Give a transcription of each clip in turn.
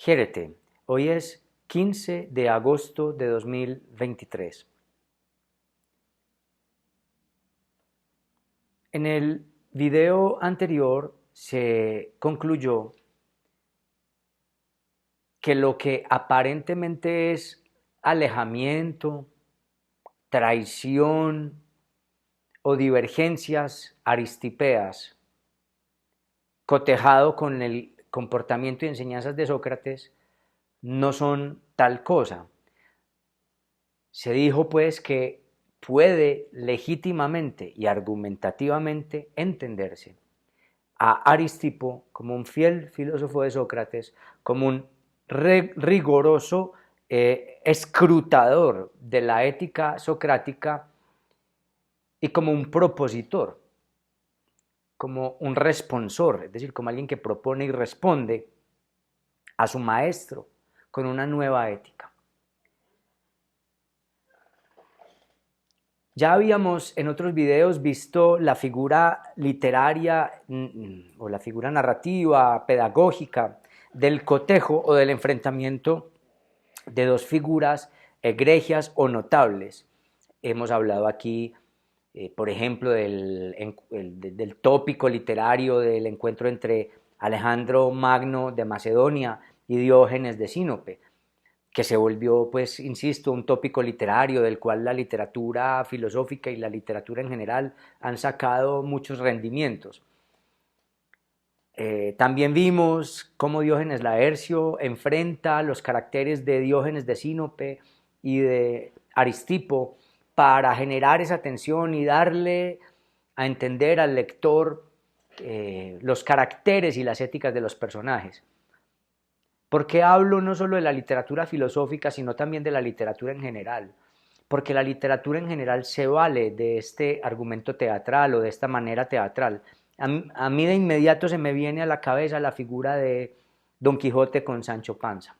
Gérete, hoy es 15 de agosto de 2023. En el video anterior se concluyó que lo que aparentemente es alejamiento, traición o divergencias aristipeas, cotejado con el comportamiento y enseñanzas de Sócrates, no son tal cosa. Se dijo pues que puede legítimamente y argumentativamente entenderse a Aristipo como un fiel filósofo de Sócrates, como un riguroso escrutador de la ética socrática y como un propositor, como un responsor, es decir, como alguien que propone y responde a su maestro con una nueva ética. Ya habíamos en otros videos visto la figura literaria o la figura narrativa, pedagógica del cotejo o del enfrentamiento de dos figuras egregias o notables. Hemos hablado aquí, por ejemplo, del tópico literario del encuentro entre Alejandro Magno de Macedonia y Diógenes de Sinope, que se volvió, pues, insisto, un tópico literario del cual la literatura filosófica y la literatura en general han sacado muchos rendimientos. También vimos cómo Diógenes Laercio enfrenta los caracteres de Diógenes de Sinope y de Aristipo para generar esa tensión y darle a entender al lector los caracteres y las éticas de los personajes. ¿Por qué hablo no solo de la literatura filosófica, sino también de la literatura en general? Porque la literatura en general se vale de este argumento teatral o de esta manera teatral. A mí de inmediato se me viene a la cabeza la figura de Don Quijote con Sancho Panza.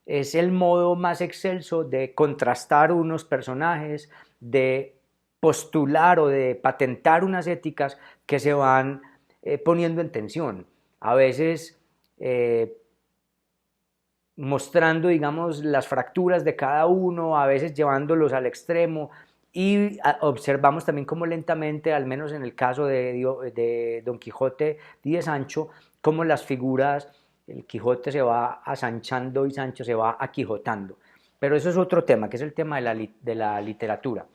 Es el modo más excelso de contrastar unos personajes, de postular o de patentar unas éticas que se van poniendo en tensión. A veces mostrando, digamos, las fracturas de cada uno, a veces llevándolos al extremo, y observamos también cómo lentamente, al menos en el caso de Don Quijote y de Sancho, cómo las figuras, el Quijote se va asanchando y Sancho se va aquijotando. Pero eso es otro tema, que es el tema de la literatura.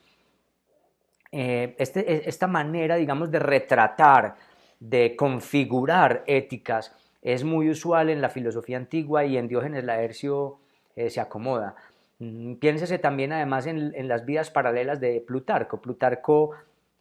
Esta manera, digamos, de retratar, de configurar éticas, es muy usual en la filosofía antigua y en Diógenes Laercio se acomoda. Piénsese también además en las vidas paralelas de Plutarco. Plutarco,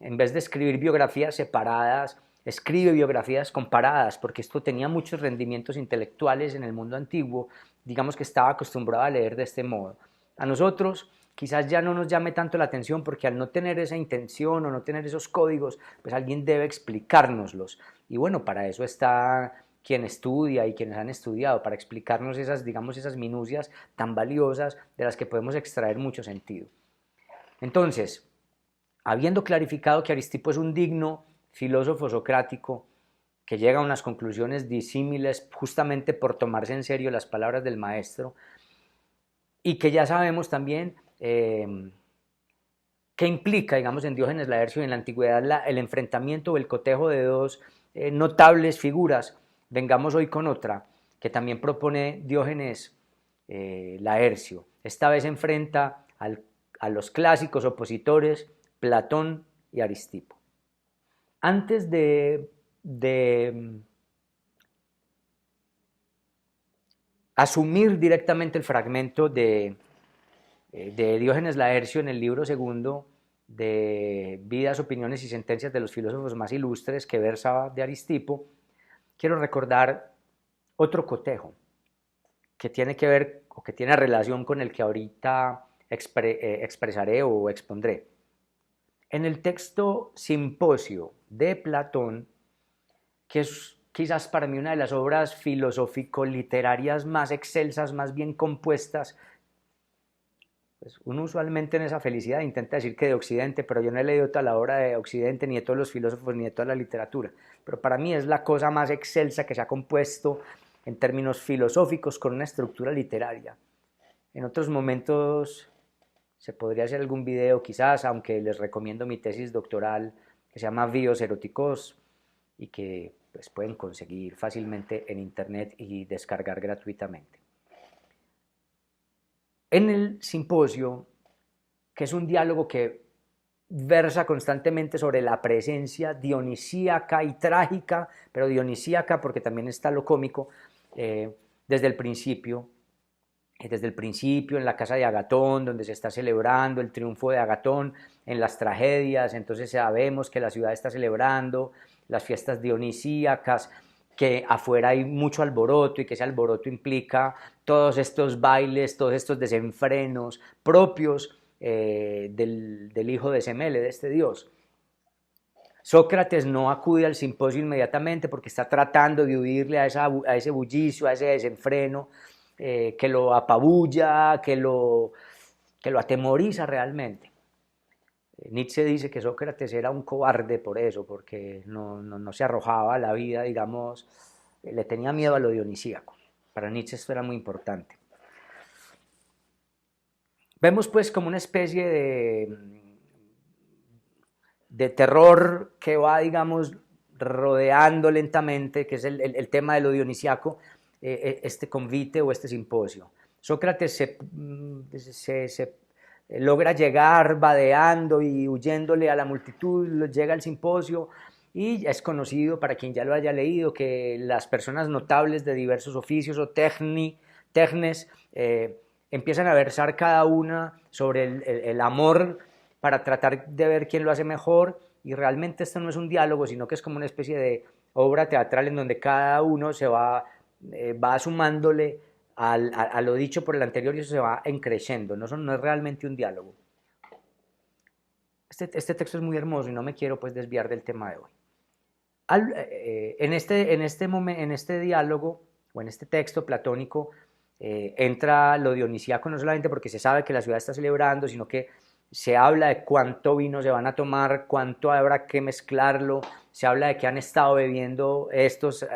en vez de escribir biografías separadas, escribe biografías comparadas, porque esto tenía muchos rendimientos intelectuales en el mundo antiguo, digamos que estaba acostumbrado a leer de este modo. A nosotros quizás ya no nos llame tanto la atención porque al no tener esa intención o no tener esos códigos, pues alguien debe explicárnoslos. Y bueno, para eso está quien estudia y quienes han estudiado, para explicarnos esas, digamos, esas minucias tan valiosas de las que podemos extraer mucho sentido. Entonces, habiendo clarificado que Aristipo es un digno filósofo socrático que llega a unas conclusiones disímiles justamente por tomarse en serio las palabras del maestro, y que ya sabemos también qué implica, digamos, en Diógenes Laercio y en la antigüedad el enfrentamiento o el cotejo de dos notables figuras. Vengamos hoy con otra que también propone Diógenes Laercio. Esta vez enfrenta a los clásicos opositores Platón y Aristipo. Antes de asumir directamente el fragmento de Diógenes Laercio en el libro segundo de Vidas, Opiniones y Sentencias de los Filósofos Más Ilustres, que versa de Aristipo, quiero recordar otro cotejo que tiene que ver o que tiene relación con el que ahorita expresaré o expondré. En el texto Simposio de Platón, que es quizás para mí una de las obras filosófico-literarias más excelsas, más bien compuestas. Pues uno usualmente en esa felicidad intenta decir que de Occidente, pero yo no he leído toda la obra de Occidente, ni de todos los filósofos, ni de toda la literatura. Pero para mí es la cosa más excelsa que se ha compuesto en términos filosóficos con una estructura literaria. En otros momentos se podría hacer algún video quizás, aunque les recomiendo mi tesis doctoral que se llama Bios eróticos y que pues, pueden conseguir fácilmente en internet y descargar gratuitamente. En el simposio, que es un diálogo que versa constantemente sobre la presencia dionisíaca y trágica, pero dionisíaca porque también está lo cómico, desde el principio en la casa de Agatón, donde se está celebrando el triunfo de Agatón en las tragedias, entonces sabemos que la ciudad está celebrando las fiestas dionisíacas, que afuera hay mucho alboroto y que ese alboroto implica todos estos bailes, todos estos desenfrenos propios del hijo de Semele, de este dios. Sócrates no acude al simposio inmediatamente porque está tratando de huirle a ese bullicio, a ese desenfreno que lo apabulla, que lo atemoriza realmente. Nietzsche dice que Sócrates era un cobarde por eso, porque no se arrojaba a la vida, digamos, le tenía miedo a lo dionisíaco. Para Nietzsche esto era muy importante. Vemos pues como una especie de terror que va, digamos, rodeando lentamente, que es el tema de lo dionisíaco, este convite o este simposio. Sócrates se logra llegar vadeando y huyéndole a la multitud, llega al simposio y es conocido para quien ya lo haya leído que las personas notables de diversos oficios o tecnes empiezan a versar cada una sobre el amor para tratar de ver quién lo hace mejor, y realmente esto no es un diálogo, sino que es como una especie de obra teatral en donde cada uno se va sumándole a lo dicho por el anterior y eso se va encreciendo, no es realmente un diálogo. Este texto es muy hermoso y no me quiero pues desviar del tema de hoy. En este diálogo o en este texto platónico entra lo dionisíaco no solamente porque se sabe que la ciudad está celebrando, sino que se habla de cuánto vino se van a tomar, cuánto habrá que mezclarlo, se habla de que han estado bebiendo estos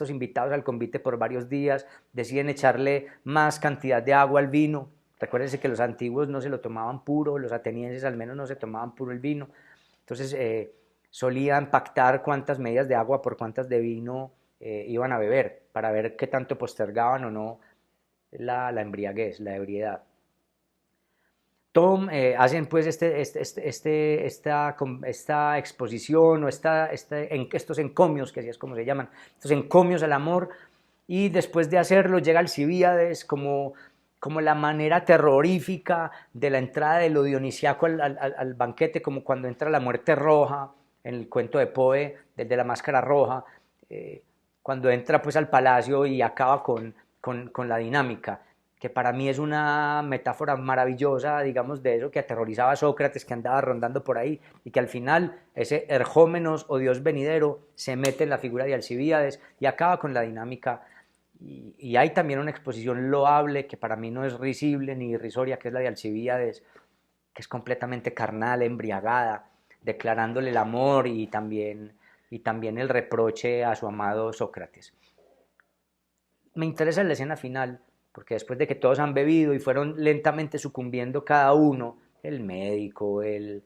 invitados al convite por varios días, deciden echarle más cantidad de agua al vino. Recuérdense que los antiguos no se lo tomaban puro, los atenienses al menos no se tomaban puro el vino, entonces solían pactar cuántas medidas de agua por cuántas de vino iban a beber, para ver qué tanto postergaban o no la embriaguez, la ebriedad. Hacen pues esta exposición o estos encomios, que así es como se llaman, estos encomios al amor, y después de hacerlo llega Alcibíades como la manera terrorífica de la entrada de lo dionisíaco al banquete, como cuando entra la muerte roja en el cuento de Poe, de la máscara roja, cuando entra pues al palacio y acaba con la dinámica, que para mí es una metáfora maravillosa, digamos, de eso que aterrorizaba a Sócrates, que andaba rondando por ahí, y que al final ese Erjómenos o Dios venidero se mete en la figura de Alcibíades y acaba con la dinámica. Y hay también una exposición loable, que para mí no es risible ni irrisoria, que es la de Alcibíades, que es completamente carnal, embriagada, declarándole el amor y también el reproche a su amado Sócrates. Me interesa la escena final, porque después de que todos han bebido y fueron lentamente sucumbiendo cada uno, el médico, el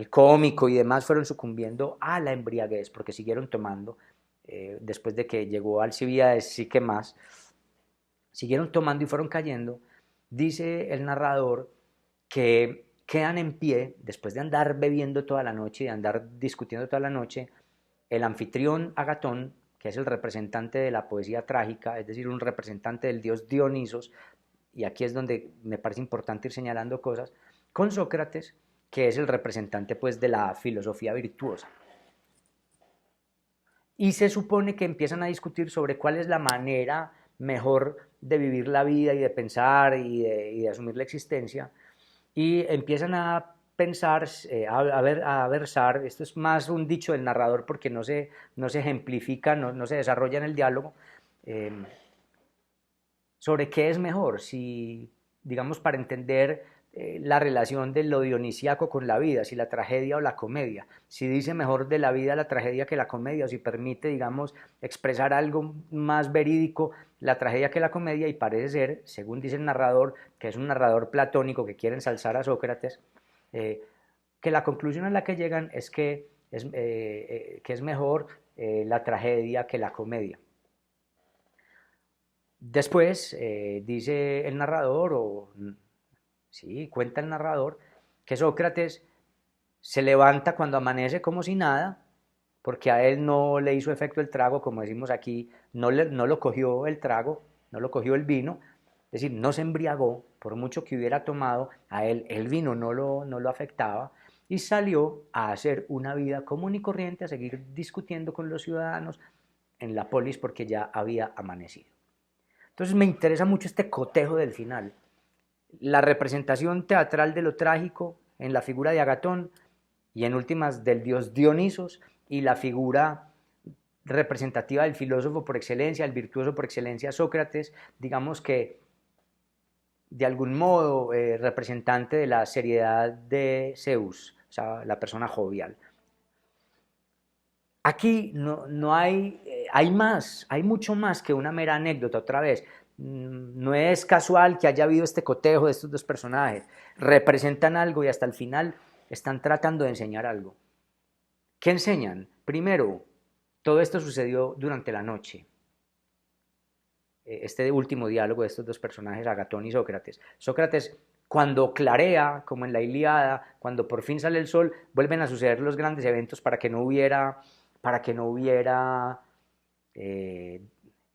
cómico y demás fueron sucumbiendo a la embriaguez, porque siguieron tomando, después de que llegó Alcibíades, sí que más, siguieron tomando y fueron cayendo. Dice el narrador que quedan en pie, después de andar bebiendo toda la noche y de andar discutiendo toda la noche, el anfitrión Agatón, que es el representante de la poesía trágica, es decir, un representante del dios Dionisos, y aquí es donde me parece importante ir señalando cosas, con Sócrates, que es el representante pues de la filosofía virtuosa. Y se supone que empiezan a discutir sobre cuál es la manera mejor de vivir la vida y de pensar y de asumir la existencia, y empiezan a pensar, a versar, esto es más un dicho del narrador porque no se ejemplifica, no se desarrolla en el diálogo, sobre qué es mejor, si, digamos, para entender la relación de lo dionisíaco con la vida, si la tragedia o la comedia, si dice mejor de la vida la tragedia que la comedia, o si permite, digamos, expresar algo más verídico la tragedia que la comedia, y parece ser, según dice el narrador, que es un narrador platónico que quiere ensalzar a Sócrates, que la conclusión a la que llegan es que es mejor la tragedia que la comedia. Después dice el narrador, sí, cuenta el narrador, que Sócrates se levanta cuando amanece como si nada, porque a él no le hizo efecto el trago, como decimos aquí, no lo cogió el trago, no lo cogió el vino, es decir, no se embriagó, por mucho que hubiera tomado, a él el vino no lo afectaba, y salió a hacer una vida común y corriente, a seguir discutiendo con los ciudadanos en la polis porque ya había amanecido. Entonces me interesa mucho este cotejo del final, la representación teatral de lo trágico en la figura de Agatón y en últimas del dios Dionisos, y la figura representativa del filósofo por excelencia, el virtuoso por excelencia Sócrates, digamos que de algún modo representante de la seriedad de Zeus, o sea, la persona jovial. Aquí no hay, hay más, hay mucho más que una mera anécdota otra vez. No es casual que haya habido este cotejo de estos dos personajes. Representan algo y hasta el final están tratando de enseñar algo. ¿Qué enseñan? Primero, todo esto sucedió durante la noche. Este último diálogo de estos dos personajes, Agatón y Sócrates. Sócrates, cuando clarea, como en la Ilíada, cuando por fin sale el sol, vuelven a suceder los grandes eventos para que no hubiera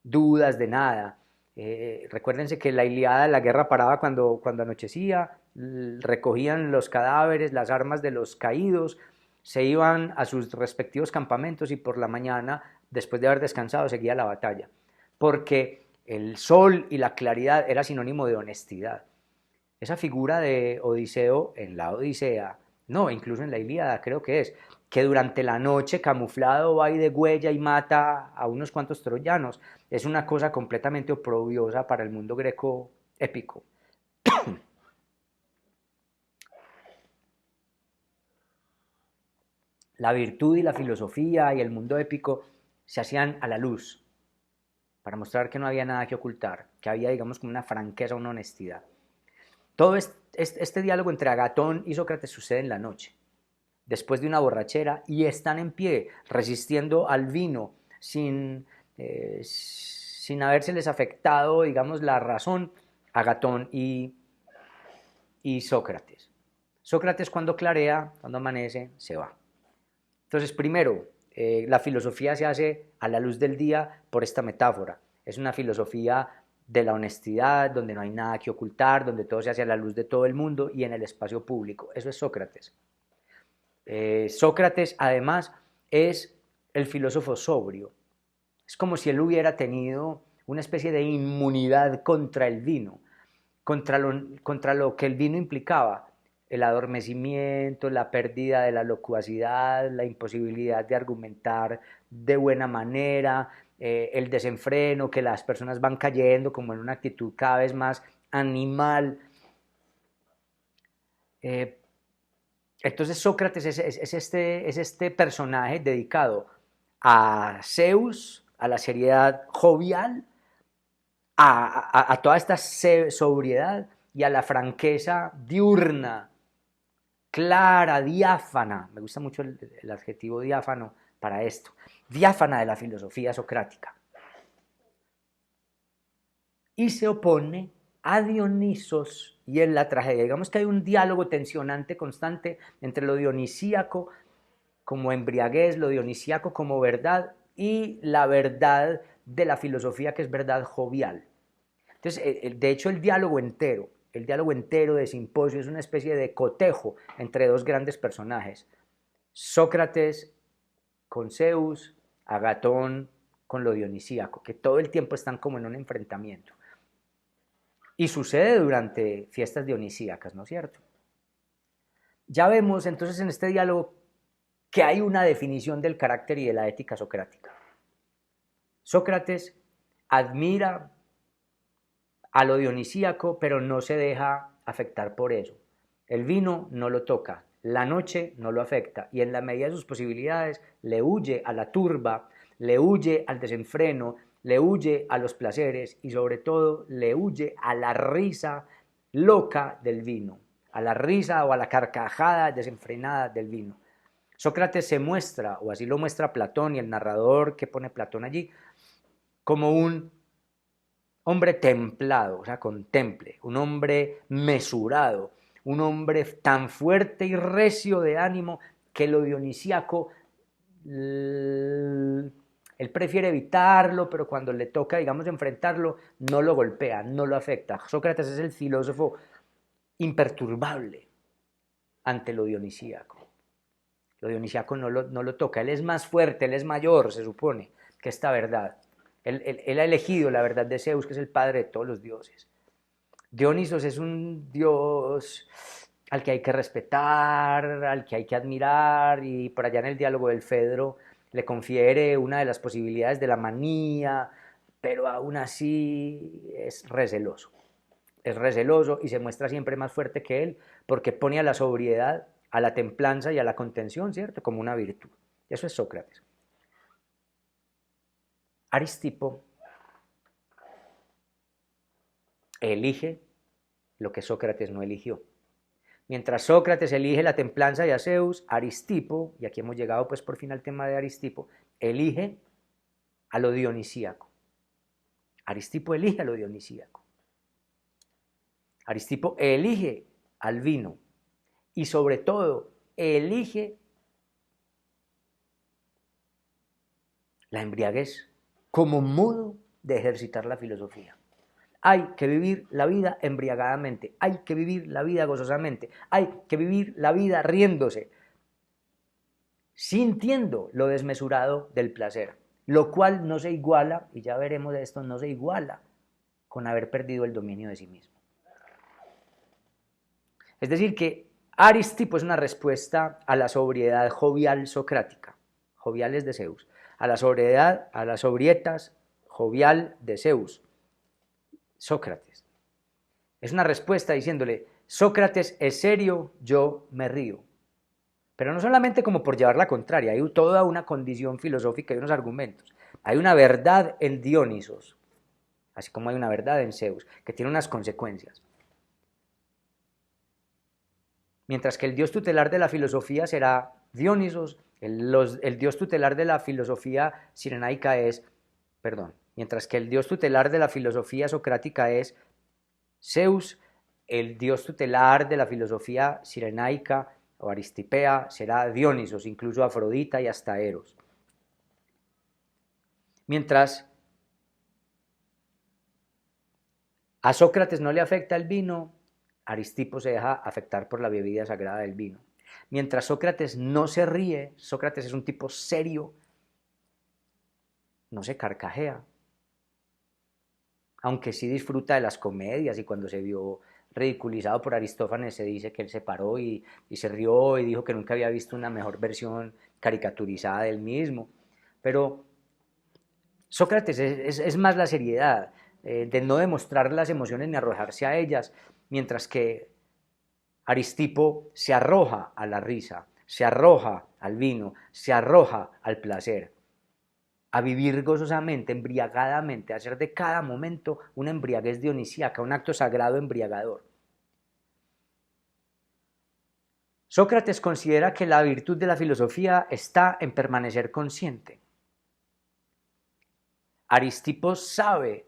dudas de nada. Recuérdense que la Ilíada, la guerra paraba cuando anochecía, recogían los cadáveres, las armas de los caídos, se iban a sus respectivos campamentos y por la mañana, después de haber descansado, seguía la batalla. Porque el sol y la claridad era sinónimo de honestidad. Esa figura de Odiseo en la Odisea, no, incluso en la Ilíada creo que durante la noche camuflado va y degüella y mata a unos cuantos troyanos, es una cosa completamente oprobiosa para el mundo greco épico. La virtud y la filosofía y el mundo épico se hacían a la luz, para mostrar que no había nada que ocultar, que había, digamos, como una franqueza, una honestidad. Todo este diálogo entre Agatón y Sócrates sucede en la noche, después de una borrachera, y están en pie, resistiendo al vino, sin habérseles afectado, digamos, la razón, Agatón y Sócrates. Sócrates, cuando clarea, cuando amanece, se va. Entonces, primero, la filosofía se hace a la luz del día por esta metáfora. Es una filosofía de la honestidad, donde no hay nada que ocultar, donde todo se hace a la luz de todo el mundo y en el espacio público. Eso es Sócrates. Sócrates, además, es el filósofo sobrio. Es como si él hubiera tenido una especie de inmunidad contra el vino, contra lo que el vino implicaba, el adormecimiento, la pérdida de la locuacidad, la imposibilidad de argumentar de buena manera, el desenfreno, que las personas van cayendo como en una actitud cada vez más animal. Entonces Sócrates es este personaje dedicado a Zeus, a la seriedad jovial, a toda esta sobriedad y a la franqueza diurna, clara, diáfana. Me gusta mucho el adjetivo diáfano para esto. Diáfana de la filosofía socrática. Y se opone a Dionisos y en la tragedia. Digamos que hay un diálogo tensionante constante entre lo dionisíaco como embriaguez, lo dionisíaco como verdad y la verdad de la filosofía, que es verdad jovial. Entonces, de hecho, el diálogo entero de Simposio es una especie de cotejo entre dos grandes personajes. Sócrates con Zeus, Agatón con lo dionisíaco, que todo el tiempo están como en un enfrentamiento. Y sucede durante fiestas dionisíacas, ¿no es cierto? Ya vemos entonces en este diálogo que hay una definición del carácter y de la ética socrática. Sócrates admira a lo dionisíaco, pero no se deja afectar por eso. El vino no lo toca, la noche no lo afecta y en la medida de sus posibilidades le huye a la turba, le huye al desenfreno, le huye a los placeres y sobre todo le huye a la risa loca del vino, a la risa o a la carcajada desenfrenada del vino. Sócrates se muestra, o así lo muestra Platón y el narrador que pone Platón allí, como un hombre templado, o sea, con temple, un hombre mesurado, un hombre tan fuerte y recio de ánimo que lo dionisíaco, él prefiere evitarlo, pero cuando le toca, digamos, enfrentarlo, no lo golpea, no lo afecta. Sócrates es el filósofo imperturbable ante lo dionisíaco. Lo dionisíaco no lo toca, él es más fuerte, él es mayor, se supone, que esta verdad. Él ha elegido la verdad de Zeus, que es el padre de todos los dioses. Dionisos es un dios al que hay que respetar, al que hay que admirar, y por allá en el diálogo del Fedro le confiere una de las posibilidades de la manía, pero aún así es receloso y se muestra siempre más fuerte que él, porque pone a la sobriedad, a la templanza y a la contención, ¿cierto?, como una virtud. Eso es Sócrates. Aristipo elige lo que Sócrates no eligió. Mientras Sócrates elige la templanza y a Zeus, Aristipo, y aquí hemos llegado pues por fin al tema de Aristipo, elige a lo dionisíaco. Aristipo elige a lo dionisíaco. Aristipo elige al vino y sobre todo elige la embriaguez como modo de ejercitar la filosofía. Hay que vivir la vida embriagadamente, hay que vivir la vida gozosamente, hay que vivir la vida riéndose, sintiendo lo desmesurado del placer, lo cual no se iguala, y ya veremos de esto, no se iguala con haber perdido el dominio de sí mismo. Es decir, que Aristipo es una respuesta a la sobriedad jovial socrática, joviales de Zeus, a la sobriedad, a las sobrietas jovial de Zeus, Sócrates. Es una respuesta diciéndole, Sócrates es serio, yo me río. Pero no solamente como por llevar la contraria, hay toda una condición filosófica y unos argumentos. Hay una verdad en Dionisos, así como hay una verdad en Zeus, que tiene unas consecuencias. Mientras que el dios tutelar de la filosofía será Dionisos, el dios tutelar de la filosofía cirenaica es, mientras que el dios tutelar de la filosofía socrática es Zeus, el dios tutelar de la filosofía cirenaica o aristipea será Dionisos, incluso Afrodita y hasta Eros. Mientras a Sócrates no le afecta el vino, Aristipo se deja afectar por la bebida sagrada del vino. Mientras Sócrates no se ríe, Sócrates es un tipo serio, no se carcajea, aunque sí disfruta de las comedias, y cuando se vio ridiculizado por Aristófanes se dice que él se paró y se rió y dijo que nunca había visto una mejor versión caricaturizada del mismo. Pero Sócrates es más la seriedad, de no demostrar las emociones ni arrojarse a ellas, mientras que Aristipo se arroja a la risa, se arroja al vino, se arroja al placer, a vivir gozosamente, embriagadamente, a hacer de cada momento una embriaguez dionisíaca, un acto sagrado embriagador. Sócrates considera que la virtud de la filosofía está en permanecer consciente. Aristipo sabe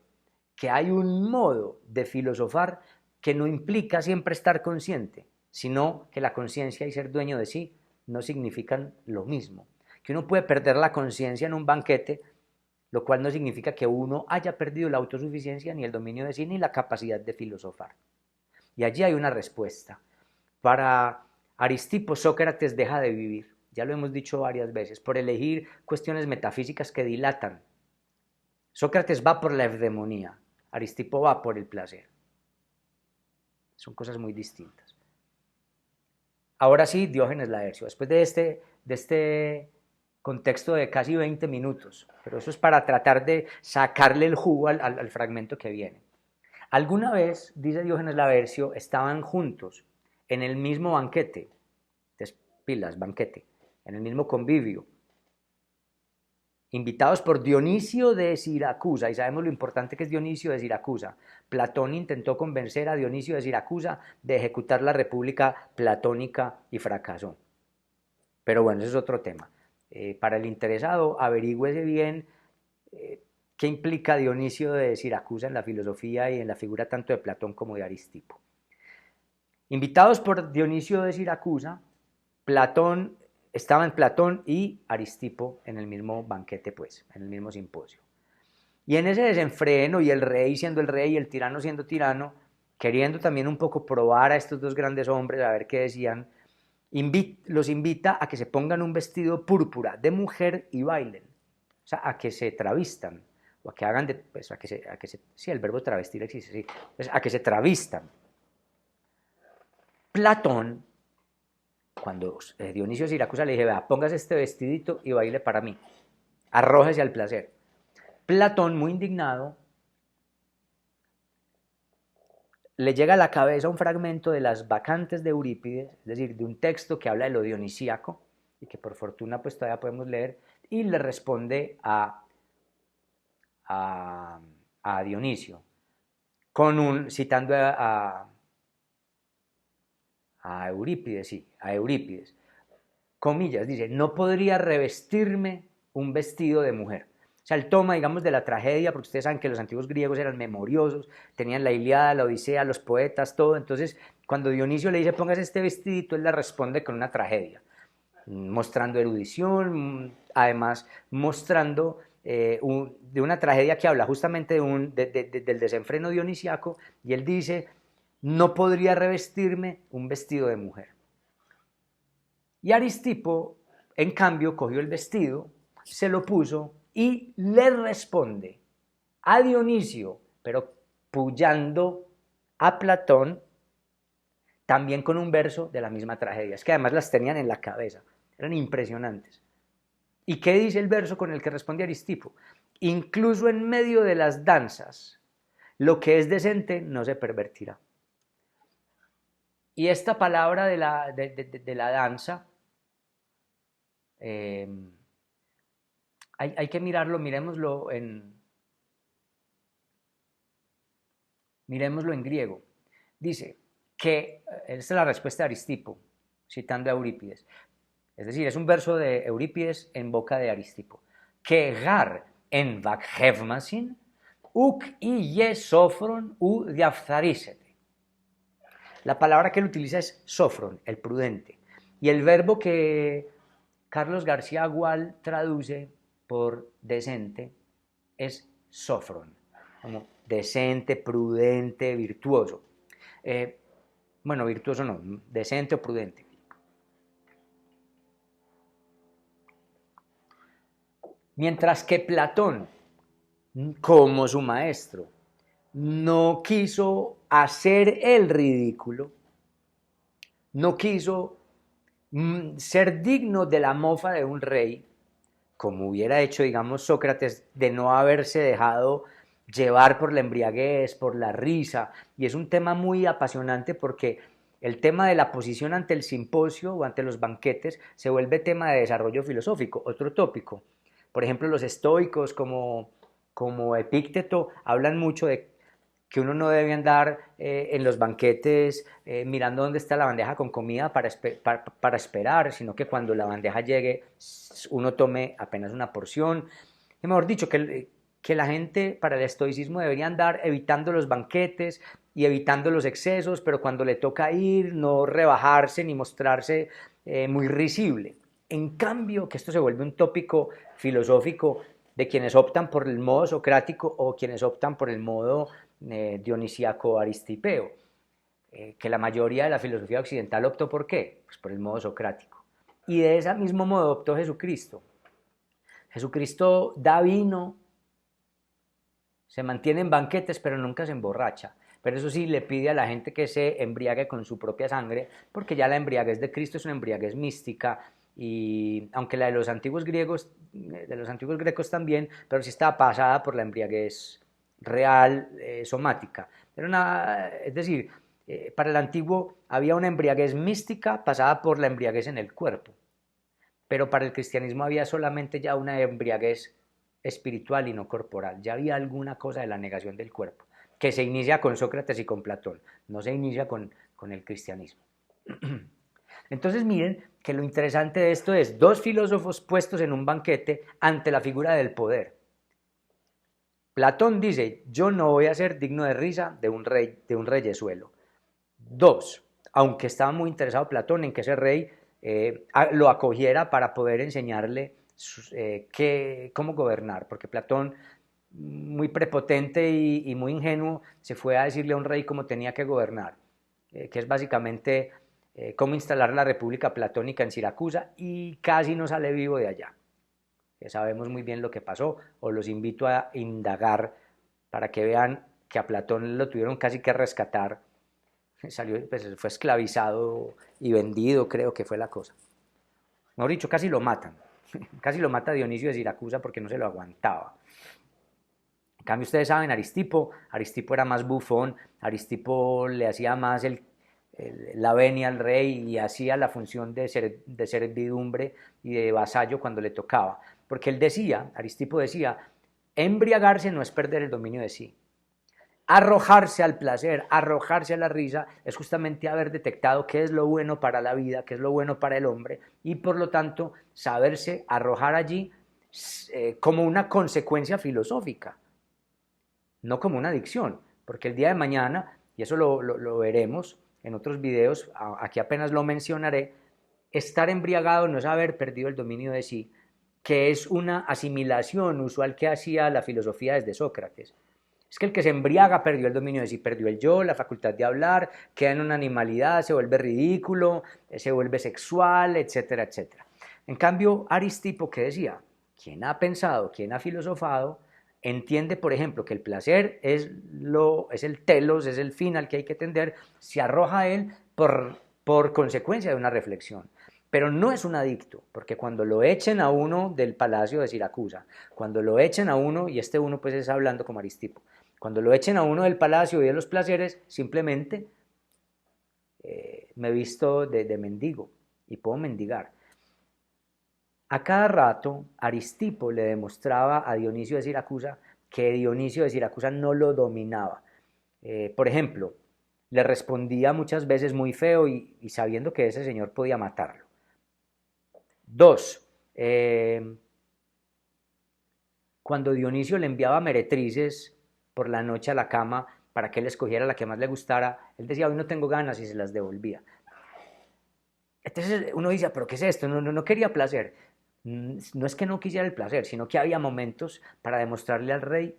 que hay un modo de filosofar que no implica siempre estar consciente, sino que la conciencia y ser dueño de sí no significan lo mismo. Que uno puede perder la conciencia en un banquete, lo cual no significa que uno haya perdido la autosuficiencia, ni el dominio de sí, ni la capacidad de filosofar. Y allí hay una respuesta. Para Aristipo, Sócrates deja de vivir, ya lo hemos dicho varias veces, por elegir cuestiones metafísicas que dilatan. Sócrates va por la eudemonía, Aristipo va por el placer. Son cosas muy distintas. Ahora sí, Diógenes Laercio, después de este contexto de casi 20 minutos, pero eso es para tratar de sacarle el jugo al fragmento que viene. Alguna vez, dice Diógenes Laercio, estaban juntos en el mismo banquete, pilas, banquete, en el mismo convivio, invitados por Dionisio de Siracusa, y sabemos lo importante que es Dionisio de Siracusa. Platón intentó convencer a Dionisio de Siracusa de ejecutar la república platónica y fracasó. Pero bueno, ese es otro tema. Para el interesado, averigüese bien qué implica Dionisio de Siracusa en la filosofía y en la figura tanto de Platón como de Aristipo. Invitados por Dionisio de Siracusa, estaban Platón y Aristipo en el mismo banquete, pues, en el mismo simposio. Y en ese desenfreno, y el rey siendo el rey y el tirano siendo tirano, queriendo también un poco probar a estos dos grandes hombres, a ver qué decían, los invita a que se pongan un vestido púrpura de mujer y bailen, o sea, a que se travistan, o a que hagan, pues, sí, el verbo travestir existe, sí, pues, a que se travistan. Platón, cuando Dionisio de Siracusa le dije, vea, póngase este vestidito y baile para mí, arrójese al placer. Platón, muy indignado, le llega a la cabeza un fragmento de las Bacantes de Eurípides, es decir, de un texto que habla de lo dionisíaco, y que por fortuna pues todavía podemos leer, y le responde a Dionisio, citando a Eurípides, sí, a Eurípides, comillas, dice, no podría revestirme un vestido de mujer. O sea, él toma, digamos, de la tragedia, porque ustedes saben que los antiguos griegos eran memoriosos, tenían la Ilíada, la Odisea, los poetas, todo. Entonces, cuando Dionisio le dice, póngase este vestidito, él le responde con una tragedia, mostrando erudición, además mostrando de una tragedia que habla justamente del desenfreno dionisiaco, y él dice, no podría revestirme un vestido de mujer. Y Aristipo, en cambio, cogió el vestido, se lo puso y le responde a Dionisio, pero puyando a Platón, también con un verso de la misma tragedia. Es que además las tenían en la cabeza, eran impresionantes. ¿Y qué dice el verso con el que responde Aristipo? Incluso en medio de las danzas, lo que es decente no se pervertirá. Y esta palabra de la danza, hay que mirarlo, miremoslo en griego. Dice que, esta es la respuesta de Aristipo, citando a Eurípides, es decir, es un verso de Eurípides en boca de Aristipo, que gar en vakhevmasin uk iye sofron u diaphtharisete. La palabra que él utiliza es sofron, el prudente, y el verbo que Carlos García Gual traduce por decente es sofron, como decente, prudente, virtuoso. Bueno, virtuoso no, decente o prudente. Mientras que Platón, como su maestro, no quiso hacer el ridículo, no quiso ser digno de la mofa de un rey, como hubiera hecho, digamos, Sócrates, de no haberse dejado llevar por la embriaguez, por la risa, y es un tema muy apasionante porque el tema de la posición ante el simposio o ante los banquetes se vuelve tema de desarrollo filosófico, otro tópico. Por ejemplo, los estoicos como Epícteto hablan mucho de que uno no debe andar en los banquetes mirando dónde está la bandeja con comida para esperar, sino que cuando la bandeja llegue uno tome apenas una porción. Y mejor dicho, que la gente para el estoicismo debería andar evitando los banquetes y evitando los excesos, pero cuando le toca ir, no rebajarse ni mostrarse muy risible. En cambio, que esto se vuelve un tópico filosófico de quienes optan por el modo socrático o quienes optan por el modo dionisíaco aristipeo, que la mayoría de la filosofía occidental optó por qué, pues por el modo socrático. Y de ese mismo modo optó Jesucristo. Jesucristo da vino, se mantiene en banquetes, pero nunca se emborracha. Pero eso sí, le pide a la gente que se embriague con su propia sangre, porque ya la embriaguez de Cristo es una embriaguez mística, y aunque la de los antiguos griegos, también, pero sí estaba pasada por la embriaguez real, somática. Es decir, para el antiguo había una embriaguez mística pasada por la embriaguez en el cuerpo, pero para el cristianismo había solamente ya una embriaguez espiritual y no corporal, ya había alguna cosa de la negación del cuerpo, que se inicia con Sócrates y con Platón, no se inicia con el cristianismo. Entonces miren que lo interesante de esto es dos filósofos puestos en un banquete ante la figura del poder. Platón dice, yo no voy a ser digno de risa de un reyesuelo. Dos, aunque estaba muy interesado Platón en que ese rey lo acogiera para poder enseñarle cómo gobernar, porque Platón, muy prepotente y muy ingenuo, se fue a decirle a un rey cómo tenía que gobernar, que es básicamente cómo instalar la República Platónica en Siracusa, y casi no sale vivo de allá. Sabemos muy bien lo que pasó, os los invito a indagar para que vean que a Platón lo tuvieron casi que rescatar, salió, pues, fue esclavizado y vendido, creo que fue la cosa. Mejor dicho, casi lo matan, casi lo mata Dionisio de Siracusa porque no se lo aguantaba. En cambio, ustedes saben, Aristipo era más bufón, Aristipo le hacía más la venia al rey y hacía la función de servidumbre y de vasallo cuando le tocaba. Porque él decía, Aristipo decía, embriagarse no es perder el dominio de sí. Arrojarse al placer, arrojarse a la risa, es justamente haber detectado qué es lo bueno para la vida, qué es lo bueno para el hombre, y por lo tanto saberse arrojar allí como una consecuencia filosófica, no como una adicción, porque el día de mañana, y eso lo veremos en otros videos, aquí apenas lo mencionaré, estar embriagado no es haber perdido el dominio de sí, que es una asimilación usual que hacía la filosofía desde Sócrates. Es que el que se embriaga perdió el dominio de sí, perdió el yo, la facultad de hablar, queda en una animalidad, se vuelve ridículo, se vuelve sexual, etcétera, etcétera. En cambio, Aristipo, ¿qué decía? Quien ha pensado, quien ha filosofado, entiende, por ejemplo, que el placer es el telos, es el fin al que hay que tender, se arroja a él por consecuencia de una reflexión. Pero no es un adicto, porque cuando lo echen a uno del palacio de Siracusa, cuando lo echen a uno, y este uno pues es hablando como Aristipo, cuando lo echen a uno del palacio y de los placeres, simplemente me he visto de mendigo y puedo mendigar. A cada rato, Aristipo le demostraba a Dionisio de Siracusa que Dionisio de Siracusa no lo dominaba. Por ejemplo, le respondía muchas veces muy feo y sabiendo que ese señor podía matarlo. Dos, cuando Dionisio le enviaba meretrices por la noche a la cama para que él escogiera la que más le gustara, él decía, hoy no tengo ganas, y se las devolvía. Entonces uno dice, pero ¿qué es esto? No quería placer. No es que no quisiera el placer, sino que había momentos para demostrarle al rey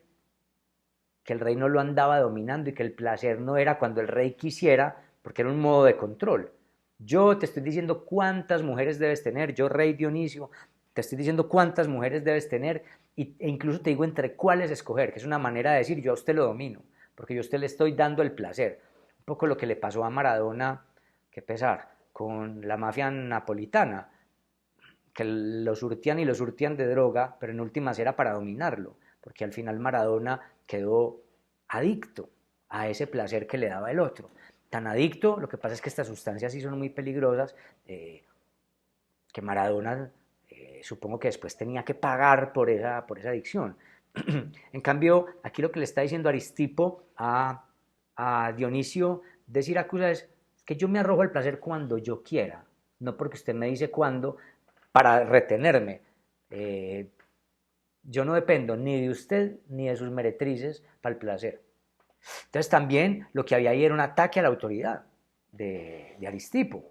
que el rey no lo andaba dominando y que el placer no era cuando el rey quisiera, porque era un modo de control. Yo te estoy diciendo cuántas mujeres debes tener, yo rey Dionisio, te estoy diciendo cuántas mujeres debes tener e incluso te digo entre cuáles escoger, que es una manera de decir yo a usted lo domino, porque yo a usted le estoy dando el placer. Un poco lo que le pasó a Maradona, qué pesar, con la mafia napolitana, que lo surtían y lo surtían de droga, pero en últimas era para dominarlo, porque al final Maradona quedó adicto a ese placer que le daba el otro. Tan adicto, lo que pasa es que estas sustancias sí son muy peligrosas, que Maradona supongo que después tenía que pagar por esa adicción. En cambio, aquí lo que le está diciendo Aristipo a Dionisio de Siracusa es que yo me arrojo al placer cuando yo quiera, no porque usted me dice cuándo para retenerme. Yo no dependo ni de usted ni de sus meretrices para el placer. Entonces también lo que había ahí era un ataque a la autoridad de Aristipo.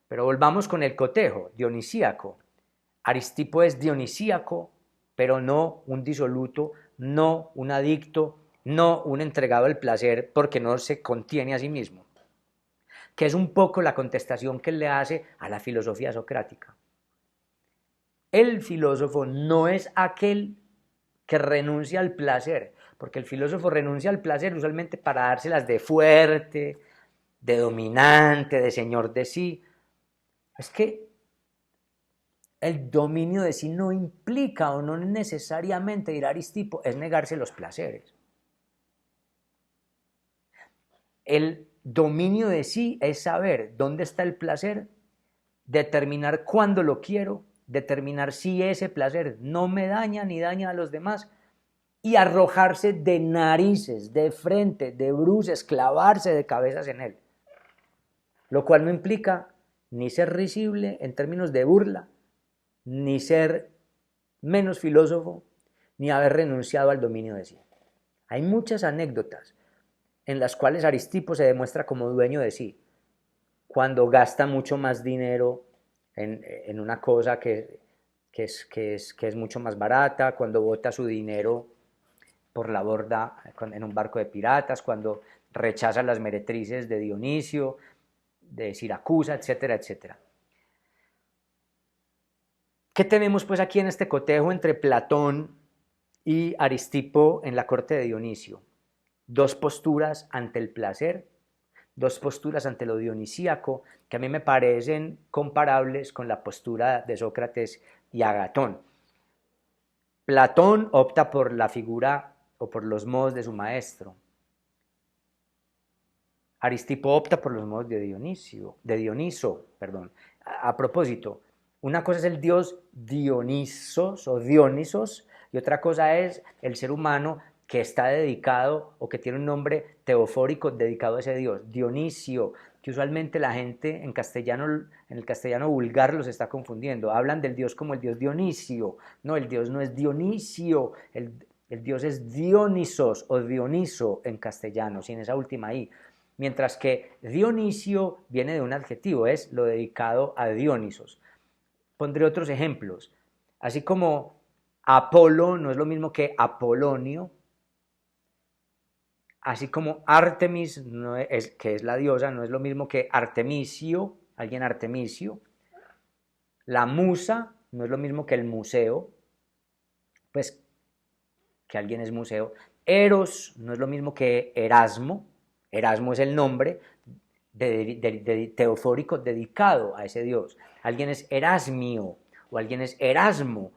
Pero volvamos con el cotejo dionisíaco. Aristipo es dionisíaco, pero no un disoluto, no un adicto, no un entregado al placer porque no se contiene a sí mismo, que es un poco la contestación que él le hace a la filosofía socrática. El filósofo no es aquel que renuncia al placer, porque el filósofo renuncia al placer usualmente para dárselas de fuerte, de dominante, de señor de sí. Es que el dominio de sí no implica o no necesariamente, dirá Aristipo, es negarse los placeres. El Dominio de sí es saber dónde está el placer, determinar cuándo lo quiero, determinar si ese placer no me daña ni daña a los demás y arrojarse de narices, de frente, de bruces, clavarse de cabezas en él. Lo cual no implica ni ser risible en términos de burla, ni ser menos filósofo, ni haber renunciado al dominio de sí. Hay muchas anécdotas en las cuales Aristipo se demuestra como dueño de sí, cuando gasta mucho más dinero en una cosa que es mucho más barata, cuando bota su dinero por la borda en un barco de piratas, cuando rechaza las meretrices de Dionisio, de Siracusa, etcétera, etcétera. ¿Qué tenemos pues aquí en este cotejo entre Platón y Aristipo en la corte de Dionisio? Dos posturas ante el placer, dos posturas ante lo dionisíaco, que a mí me parecen comparables con la postura de Sócrates y Agatón. Platón opta por la figura o por los modos de su maestro. Aristipo opta por los modos de Dioniso. A propósito, una cosa es el dios Dionisos o Dionisos y otra cosa es el ser humano que está dedicado o que tiene un nombre teofórico dedicado a ese dios, Dionisio, que usualmente la gente en el castellano vulgar los está confundiendo. Hablan del dios como el dios Dionisio. No, el dios no es Dionisio, el dios es Dionisos o Dioniso en castellano, sin esa última i. Mientras que Dionisio viene de un adjetivo, es lo dedicado a Dionisos. Pondré otros ejemplos. Así como Apolo no es lo mismo que Apolonio, así como Artemis, que es la diosa, no es lo mismo que Artemisio, alguien Artemisio. La musa no es lo mismo que el museo, pues que alguien es museo. Eros no es lo mismo que Erasmo. Erasmo es el nombre de teofórico dedicado a ese dios. Alguien es Erasmio o alguien es Erasmo,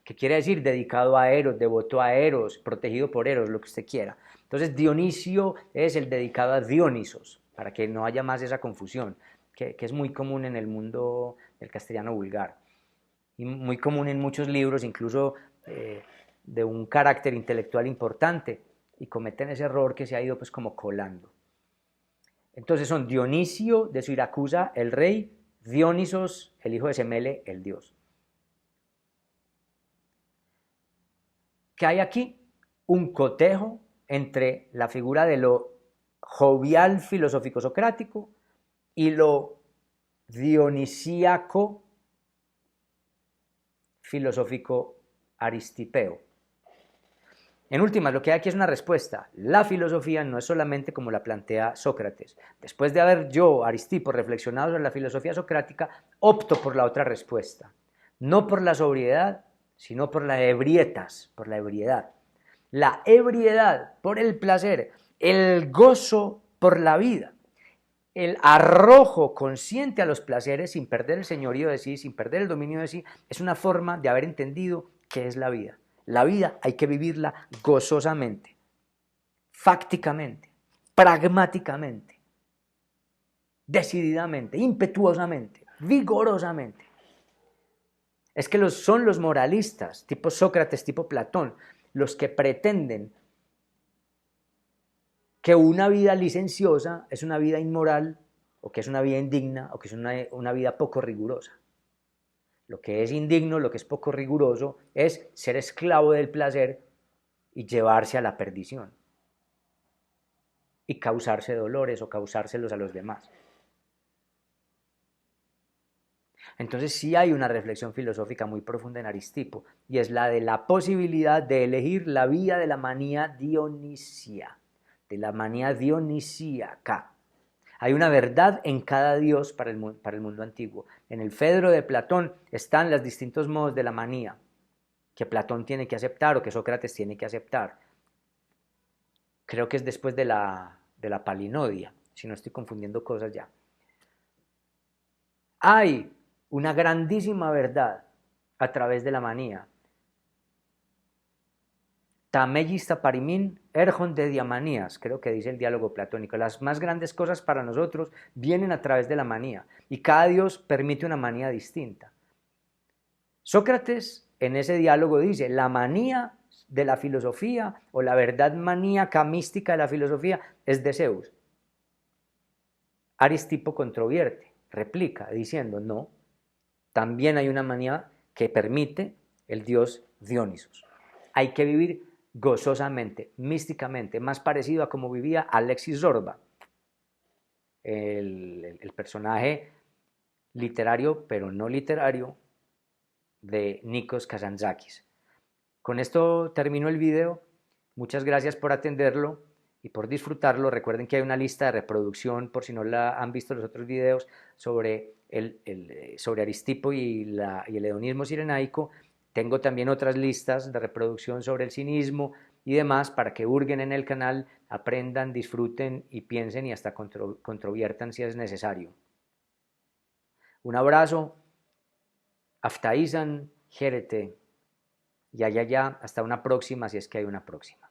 que quiere decir dedicado a Eros, devoto a Eros, protegido por Eros, lo que usted quiera. Entonces Dionisio es el dedicado a Dionisos, para que no haya más esa confusión, que es muy común en el mundo del castellano vulgar y muy común en muchos libros, incluso de un carácter intelectual importante, y cometen ese error que se ha ido pues como colando. Entonces son Dionisio de Siracusa, el rey, Dionisos, el hijo de Semele, el dios. ¿Qué hay aquí? Un cotejo entre la figura de lo jovial filosófico socrático y lo dionisíaco filosófico aristipeo. En últimas, lo que hay aquí es una respuesta. La filosofía no es solamente como la plantea Sócrates. Después de haber yo, Aristipo, reflexionado sobre la filosofía socrática, opto por la otra respuesta. No por la sobriedad, sino por la ebrietas, por la ebriedad. La ebriedad por el placer, el gozo por la vida, el arrojo consciente a los placeres sin perder el señorío de sí, sin perder el dominio de sí, es una forma de haber entendido qué es la vida. La vida hay que vivirla gozosamente, fácticamente, pragmáticamente, decididamente, impetuosamente, vigorosamente. Es que son los moralistas, tipo Sócrates, tipo Platón, los que pretenden que una vida licenciosa es una vida inmoral, o que es una vida indigna, o que es una vida poco rigurosa. Lo que es indigno, lo que es poco riguroso, es ser esclavo del placer y llevarse a la perdición. Y causarse dolores o causárselos a los demás. Entonces sí hay una reflexión filosófica muy profunda en Aristipo, y es la de la posibilidad de elegir la vía de la manía dionisia, de la manía dionisíaca. Hay una verdad en cada dios para el mundo antiguo. En el Fedro de Platón están los distintos modos de la manía que Platón tiene que aceptar o que Sócrates tiene que aceptar. Creo que es después de la Palinodia, si no estoy confundiendo cosas ya. Hay una grandísima verdad a través de la manía, Tamellista parimin, erjon de diamanías, creo que dice el diálogo platónico. Las más grandes cosas para nosotros vienen a través de la manía y cada dios permite una manía distinta. Sócrates en ese diálogo dice, la manía de la filosofía o la verdad maníaca mística de la filosofía es de Zeus. Aristipo controvierte, replica, diciendo, no, también hay una manía que permite el dios Dionisos. Hay que vivir gozosamente, místicamente, más parecido a como vivía Alexis Zorba, el personaje literario, pero no literario, de Nikos Kazantzakis. Con esto termino el video. Muchas gracias por atenderlo y por disfrutarlo. Recuerden que hay una lista de reproducción, por si no la han visto los otros videos, sobre sobre Aristipo y el hedonismo cirenaico. Tengo también otras listas de reproducción sobre el cinismo y demás para que hurguen en el canal, aprendan, disfruten y piensen y hasta controviertan si es necesario. Un abrazo. Aftaizan, Jerete. Ya, hasta una próxima si es que hay una próxima.